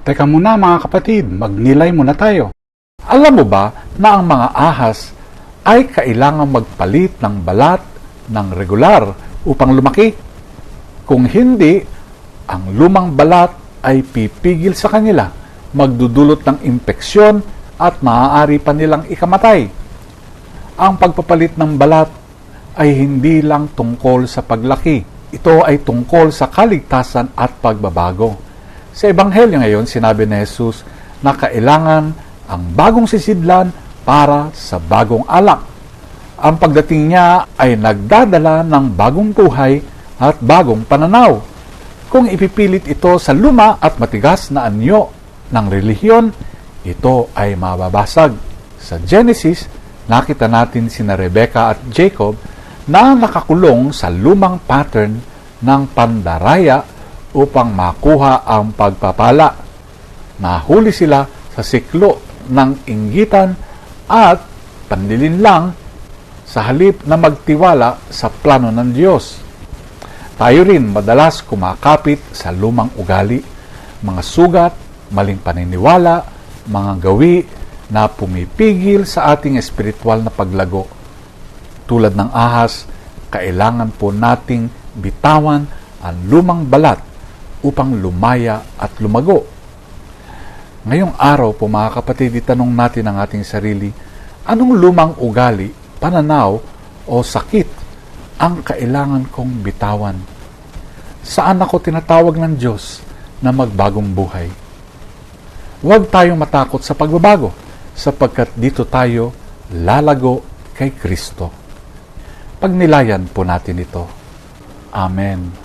Teka muna mga kapatid, magnilay muna tayo. Alam mo ba na ang mga ahas ay kailangang magpalit ng balat ng regular upang lumaki? Kung hindi, ang lumang balat ay pipigil sa kanila, magdudulot ng impeksyon at maaari pa nilang ikamatay. Ang pagpapalit ng balat ay hindi lang tungkol sa paglaki. Ito ay tungkol sa kaligtasan at pagbabago. Sa Ebanghelyo ngayon, sinabi ni Jesus na kailangan ang bagong sisidlan para sa bagong alak. Ang pagdating niya ay nagdadala ng bagong buhay at bagong pananaw. Kung ipipilit ito sa luma at matigas na anyo ng relihiyon, ito ay mababasag. Sa Genesis, nakita natin sina Rebecca at Jacob na nakakulong sa lumang pattern ng pandaraya upang makuha ang pagpapala. Nahuli sila sa siklo ng inggitan at panlilinlang sa halip na magtiwala sa plano ng Diyos. Tayo rin madalas kumakapit sa lumang ugali, mga sugat, maling paniniwala, mga gawi na pumipigil sa ating espiritual na paglago. Tulad ng ahas, kailangan po nating bitawan ang lumang balat upang lumaya at lumago. Ngayong araw po mga kapatid, itanong natin ang ating sarili, anong lumang ugali, pananaw o sakit ang kailangan kong bitawan? Saan ako tinatawag ng Diyos na magbagong buhay? Huwag tayong matakot sa pagbabago, sapagkat dito tayo lalago kay Kristo. Pagnilayan po natin ito. Amen.